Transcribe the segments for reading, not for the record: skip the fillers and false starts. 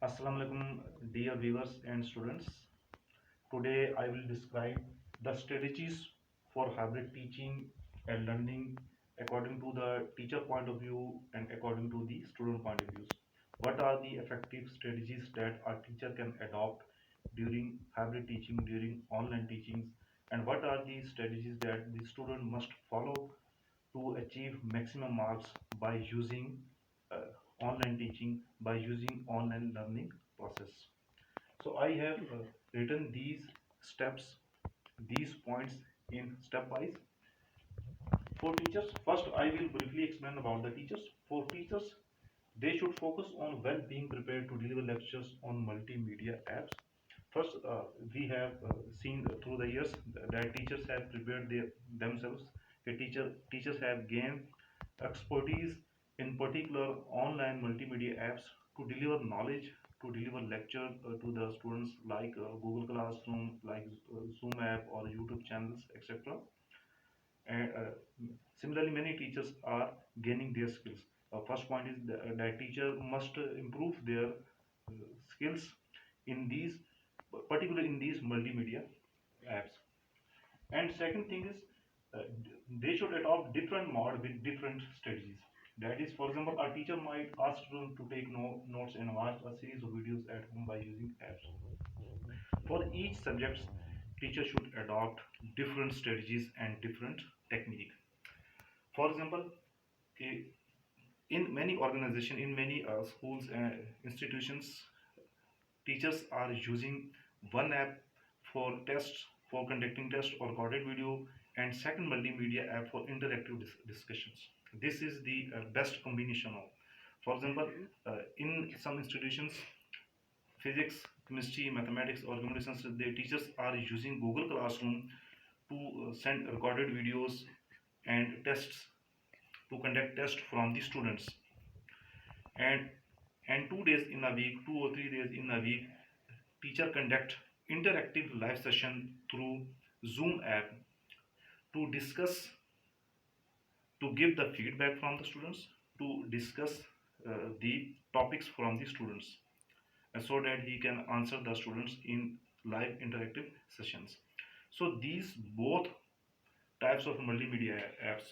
Assalamu alaikum, dear viewers and students. Today I will describe the strategies for hybrid teaching and learning according to the teacher point of view and according to the student point of views. What are the effective strategies that a teacher can adopt during hybrid teaching, during online teachings, and what are the strategies that the student must follow to achieve maximum marks by using uh, online teaching, by using online learning process. So I have written these steps, these points in stepwise. For teachers, first I will briefly explain about the teachers. For teachers, they should focus on well being prepared to deliver lectures on multimedia apps. First, we have seen through the years that teachers have prepared themselves. Teachers have gained expertise in particular online multimedia apps to deliver knowledge, to deliver lecture to the students like Google Classroom, like Zoom app or YouTube channels, etc. And similarly, many teachers are gaining their skills. First point is that teacher must improve their skills in these, particularly in these multimedia apps. And second thing is they should adopt different mode with different strategies. That is, for example, a teacher might ask students to take notes and watch a series of videos at home by using apps. For each subject, teacher should adopt different strategies and different technique. For example, in many organizations, in many schools and institutions, teachers are using one app for tests, for conducting tests or recorded video, and second multimedia app for interactive discussions. This is the best combination of. For example, in some institutions, physics, chemistry, mathematics, or computer science, the teachers are using Google Classroom to send recorded videos and tests, to conduct tests from the students. And 2 days in a week, 2 or 3 days in a week, teacher conduct interactive live session through Zoom app to discuss, to give the feedback from the students, to discuss the topics from the students, so that he can answer the students in live interactive sessions. So these both types of multimedia apps,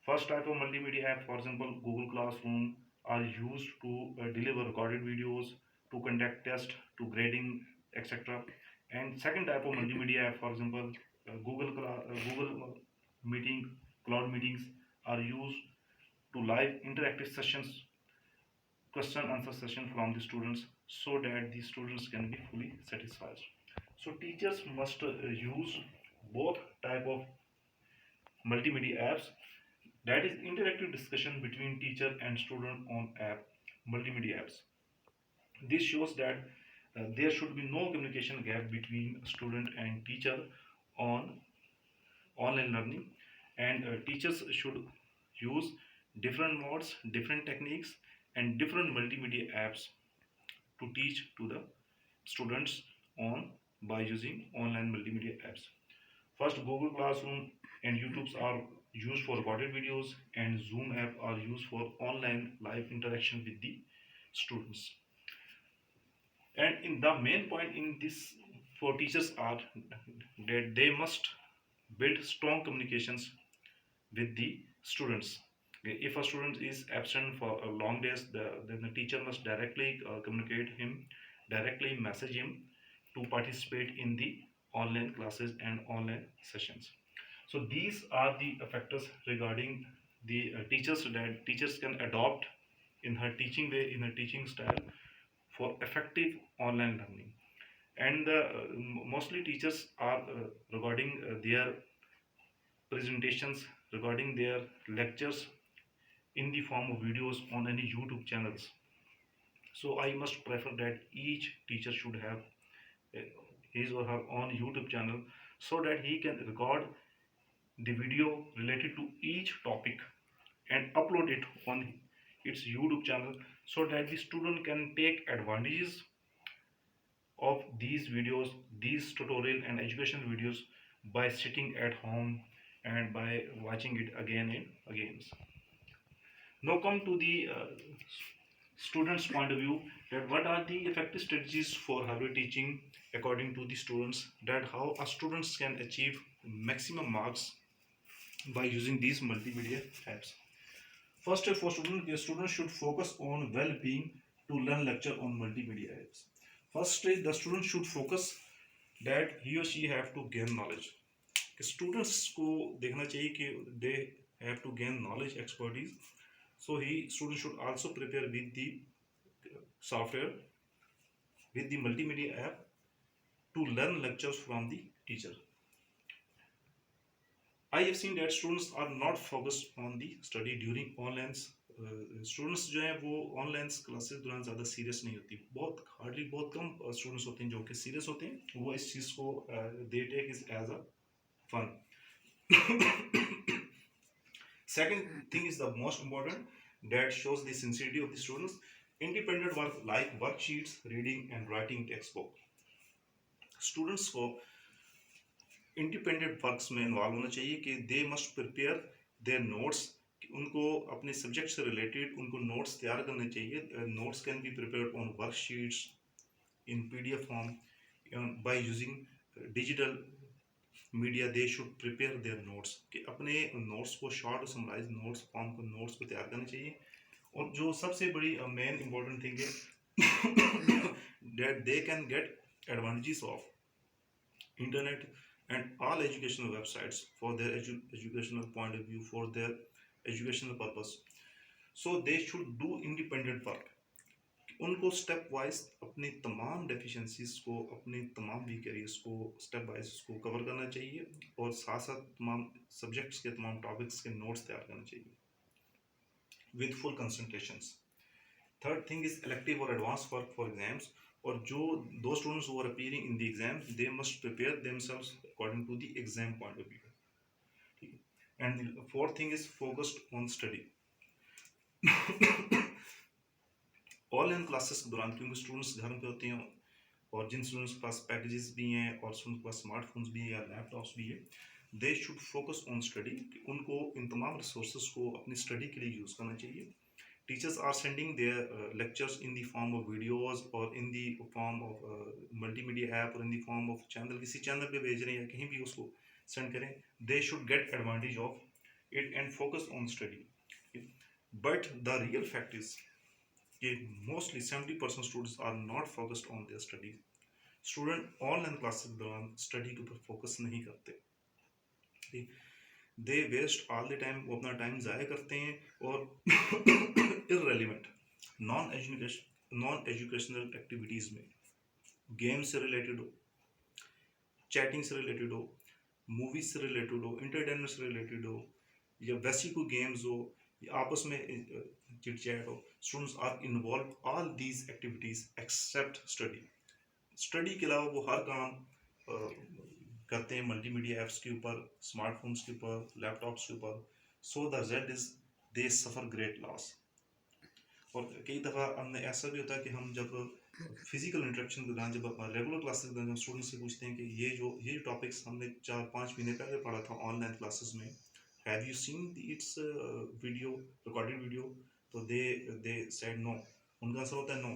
first type of multimedia app, for example Google Classroom, are used to deliver recorded videos, to conduct tests, to grading, etc. And second type of multimedia app, for example Google meeting, cloud meetings, are used to live interactive sessions, question answer session from the students, so that the students can be fully satisfied. So teachers must use both type of multimedia apps, that is interactive discussion between teacher and student on app, multimedia apps. This shows that there should be no communication gap between student and teacher on online learning, and teachers should use different modes, different techniques, and different multimedia apps to teach to the students on by using online multimedia apps. First, Google Classroom and YouTube's are used for recorded videos, and Zoom app are used for online live interaction with the students. And in the main point in this for teachers are that they must build strong communications with the students. Okay, if a student is absent for a long days, then the teacher must directly communicate him, directly message him to participate in the online classes and online sessions. So these are the factors regarding the teachers that teachers can adopt in her teaching way, in her teaching style, for effective online learning. And mostly teachers are regarding their presentations, regarding their lectures in the form of videos on any YouTube channels. So I must prefer that each teacher should have uh, his or her own YouTube channel, so that he can record the video related to each topic and upload it on its YouTube channel, so that the student can take advantages of these videos, these tutorial and educational videos, by sitting at home and by watching it again and again. Now come to the students' point of view, that what are the effective strategies for hybrid teaching according to the students, that how our students can achieve maximum marks by using these multimedia apps. First, for students should focus on well-being to learn lecture on multimedia apps. First stage, the student should focus that he or she have to gain knowledge. Students को देखना चाहिए कि they have to gain knowledge expertise, so he student should also prepare with the software with the multimedia app to learn lectures from the teacher. I have seen that students are not focused on the study during online. Students जो हैं वो online classes दौरान ज़्यादा serious नहीं होती, बहुत hardly बहुत कम students होते हैं जो कि सीरियस होते हैं, वो इस चीज़ को they take is as a fun. Second thing is the most important, that shows the sincerity of the students. Independent work like worksheets, reading and writing textbook. Students को independent works में involve होना चाहिए कि they must prepare their notes. उनको अपने subject से related उनको notes तैयार करने चाहिए. Notes can be prepared on worksheets in PDF form by using digital media. They should prepare their notes, कि अपने नोट्स को शॉर्ट समराइज नोट्स फॉर्म को नोट्स को तैयार करना चाहिए. और जो सबसे बड़ी मेन इंपॉर्टेंट थिंग है that they can get advantages of internet and all educational websites for their educational point of view, for their educational purpose. So they should do independent work. उनको स्टेप वाइज अपनी तमाम deficiencies को, अपने तमाम weak areas को step wise उसको cover करना चाहिए, और साथ साथ तमाम सब्जेक्ट्स के तमाम टॉपिक्स के नोट्स तैयार करना चाहिए with full concentrations. Third thing is elective और एडवांस वर्क फॉर एग्जाम्स. और जो दो students who are appearing in the exam, they must prepare themselves according to the exam point of view. ठीक है. And fourth thing is focused on study. Online classes के दौरान, क्योंकि students घर पे होते हैं और जिन स्टूडेंट्स के पास पैकेजेस भी हैं और स्टूडेंट्स के पास स्मार्टफोन्स भी हैं या लैपटॉप्स भी है, they should focus on study. उनको इन तमाम रिसोर्सेज को अपनी स्टडी के लिए यूज़ करना चाहिए. Teachers are sending their lectures in the form of videos और in the form of multimedia app और in the form of channel, किसी चैनल पे भेज रहे हैं या कहीं भी उसको सेंड करें. They should get advantage of it and focus on study. But the real fact is कि mostly 70% students are not focused on their study. Student online classes के दौरान स्टडी के ऊपर फोकस नहीं करते. They waste all the time, वो अपना time ज़ाया करते हैं और इररेलेवेंट नॉन एजुकेशनल एक्टिविटीज़ में, गेम से रिलेटेड हो, चैटिंग से रिलेटेड हो, मूवीज से रिलेटेड हो, इंटरटेनमेंट से रिलेटेड हो, या वैसी कोई गेम्स हो, या आपस में चिट चैट हो, students are involve all these activities except study. Study के अलावा वो हर काम करते हैं मल्टीमीडिया ऐप्स के ऊपर, स्मार्टफोन्स के ऊपर, लैपटॉप्स के ऊपर. So the result is they suffer great loss. और कई दफ़ा हमने ऐसा भी होता है कि हम जब फिजिकल इंटरेक्शन के दौरान, जब रेगुलर क्लासेस के दौरान स्टूडेंट्स से पूछते हैं कि ये जो टॉपिक्स हमने 4-5 महीने पहले पढ़ा था ऑनलाइन क्लासेस में, have you seen its video, recorded video, तो दे सेड नो. उनका आंसर होता है no,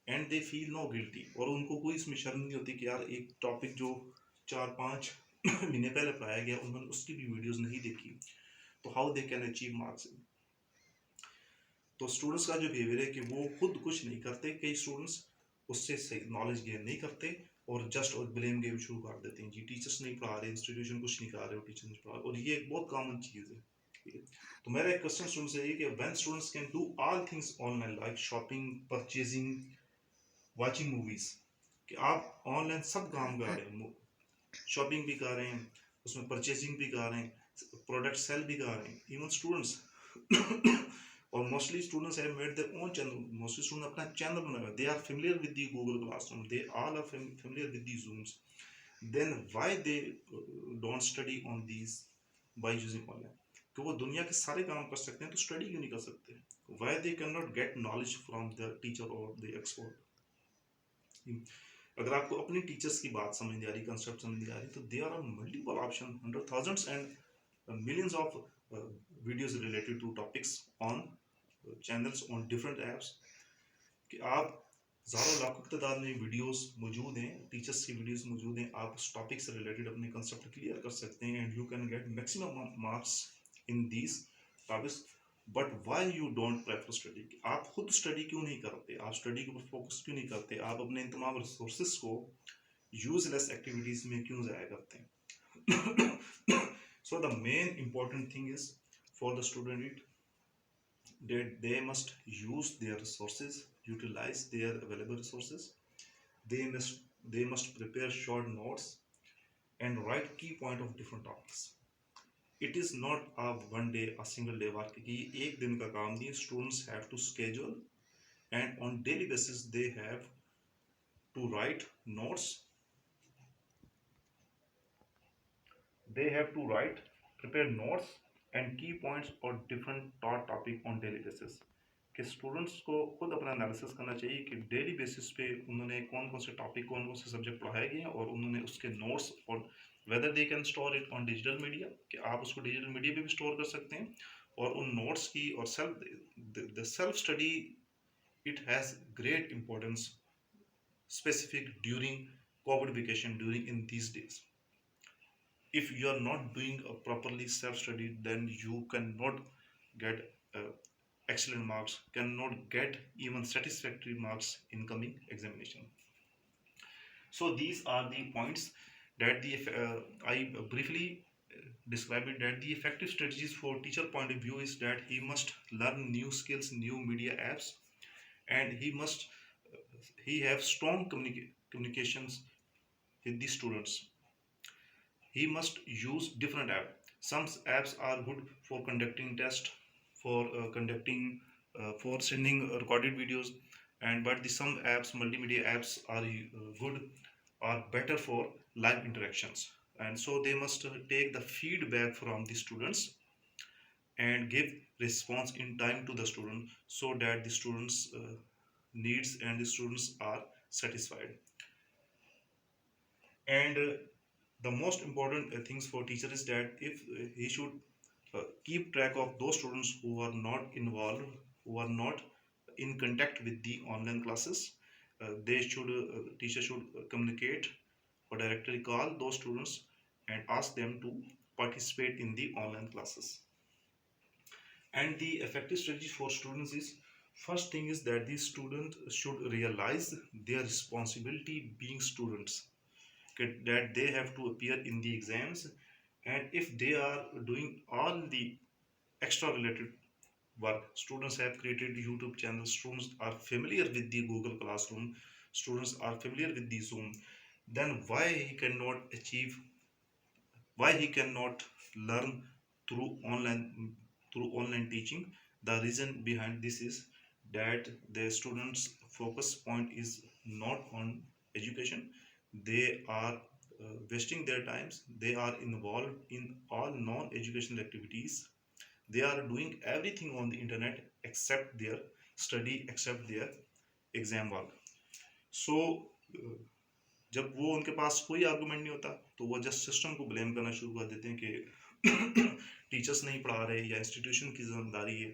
and they feel no guilty. और उनको कोई इसमें शर्म नहीं होती कि यार एक टॉपिक जो 4-5 महीने पहले पढ़ाया गया, उन्होंने उसकी भी वीडियोस नहीं देखी, तो how they can achieve marks. तो स्टूडेंट्स का जो बिहेवियर है कि वो खुद कुछ नहीं करते, कई स्टूडेंट्स उससे सही नॉलेज गेन नहीं करते और जस्ट और ब्लेम गेम शुरू कर देते हैं, जी टीचर्स नहीं पढ़ा रहे, इंस्टीट्यूशन कुछ नहीं करा रहे हो, टीचर नहीं पढ़ा. और ये एक बहुत कॉमन चीज़ है. ठीक है. तो मेरा एक क्वेश्चन स्टूडेंट से ये कि when students can do all things online like shopping, purchasing, watching movies, कि आप ऑनलाइन सब काम कर रहे हैं, शॉपिंग भी कर रहे हैं, उसमें परचेजिंग भी कर रहे हैं, प्रोडक्ट सेल भी कर रहे हैं, इवन स्टूडेंट्स और mostly students have made their own channel. Mostly student अपना चैनल बनाया, they are familiar with the Google classroom, they all are familiar with the Zooms. Then why they don't study on these by using online? कि वो दुनिया के सारे काम कर सकते हैं तो स्टडी क्यों नहीं कर सकते? Why they can not get knowledge from the teacher और द एक्सपर्ट? अगर आपको अपने टीचर्स की बात समझ नहीं आ रही, कंसेप्ट समझ नहीं आ रही, तो there are multiple option, 100,000 and millions of videos related to topics on channels on different apps. कि आप हज़ारों लाखों की तादाद में वीडियोस मौजूद हैं, टीचर्स की वीडियोस मौजूद हैं, आप उस टॉपिक से रिलेटेड अपने कंसेप्ट क्लियर कर सकते हैं and you can get maximum marks in these topics. But why you don't prefer study, आप खुद स्टडी क्यों नहीं करते, आप स्टडी के ऊपर फोकस क्यों नहीं करते, आप अपने इन तमाम रिसोर्सेज को यूजलेस एक्टिविटीज़ में क्यों ज़ाया करते हैं? So the main important thing is for the student that they must use their resources, utilize their available resources. They must prepare short notes and write key point of different topics. It is not a one day, a single day work कि एक दिन का काम नहीं. Students have to schedule and on daily basis they have to write notes. They have to write, prepare notes and key points or different taught topic on daily basis. कि students को खुद अपना एनालिसिस करना चाहिए कि daily basis पे उन्होंने कौन कौन से टॉपिक, कौन कौन से सब्जेक्ट पढ़ाए गए हैं और उन्होंने उसके नोट्स, और whether they can store it on digital media, कि आप उसको डिजिटल मीडिया पे भी स्टोर कर सकते हैं, और उन नोट्स की और self study it has great importance specific during COVID vacation during in these days. If you are not doing a properly self study, then you cannot get excellent marks, cannot get even satisfactory marks in coming examination. So these are the points that the I briefly describe it, that the effective strategies for teacher point of view is that he must learn new skills, new media apps, and he have strong communications with the students. He must use different apps. Some apps are good for conducting tests, for conducting, for sending recorded videos, and but the some apps, multimedia apps, are good, are better for live interactions. And so they must take the feedback from the students and give response in time to the student so that the students needs and the students are satisfied. And the most important things for teacher is that if he should keep track of those students who are not involved, who are not in contact with the online classes. They should Teacher should communicate or directly call those students and ask them to participate in the online classes. And the effective strategy for students is, first thing is that the student should realize their responsibility being students, that they have to appear in the exams, and if they are doing all the extra related work, students have created YouTube channels, students are familiar with the Google Classroom, students are familiar with the Zoom, then why he cannot learn through online teaching? The reason behind this is that the students focus point is not on education. They are wasting their times, they are involved in all non-educational activities, they are doing everything on the internet except their study, except their exam work. So जब वो उनके पास कोई argument नहीं होता तो वो just system को blame करना शुरू कर देते हैं कि टीचर्स नहीं पढ़ा रहे, या इंस्टीट्यूशन की जिम्मेदारी है,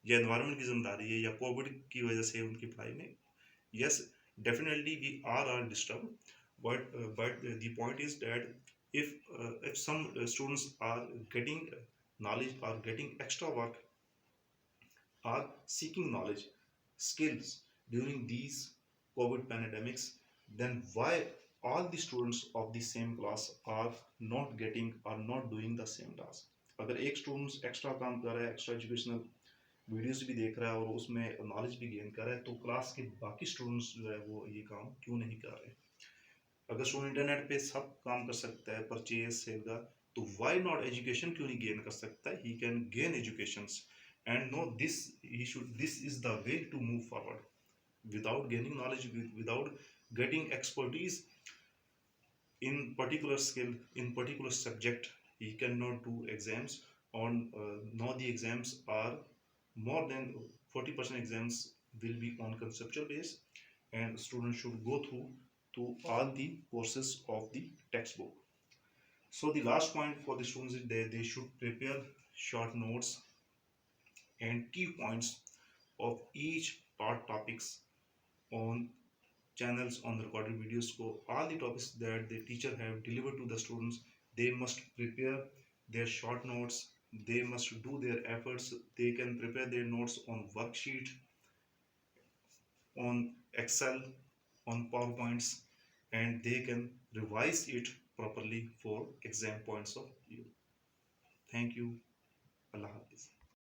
या एनवायरनमेंट की जिम्मेदारी है, या कोविड की वजह से उनकी पढ़ाई में. Yes, definitely we are disturb, but the point is that if some students are getting knowledge, are getting extra work, are seeking knowledge, skills during these COVID pandemics, then why all the students of the same class are not getting, are not doing the same task? अगर एक students extra काम कर रहा है, extra educational videos भी देख रहा है और उसमें नॉलेज भी गेन कर रहा है, तो क्लास के बाकी स्टूडेंट्स जो है वो ये काम क्यों नहीं कर रहे? अगर स्टूडेंट इंटरनेट पे सब काम कर सकता है, परचेज सेल का, तो व्हाई नॉट एजुकेशन क्यों नहीं गेन कर सकता है? He can gain educations and know this, this is the way to move forward. Without gaining knowledge, without getting expertise in particular skill, in particular subject, he cannot do exams on. Now the exams are more than 40% exams will be on conceptual base, and students should go through to all the courses of the textbook. So the last point for the students is they should prepare short notes and key points of each taught topics on channels, on the recorded videos. So all the topics that the teacher have delivered to the students, they must prepare their short notes, they must do their efforts. They can prepare their notes on worksheet, on Excel, on PowerPoints, and they can revise it properly for exam points of view. Thank you. Allah Hafiz.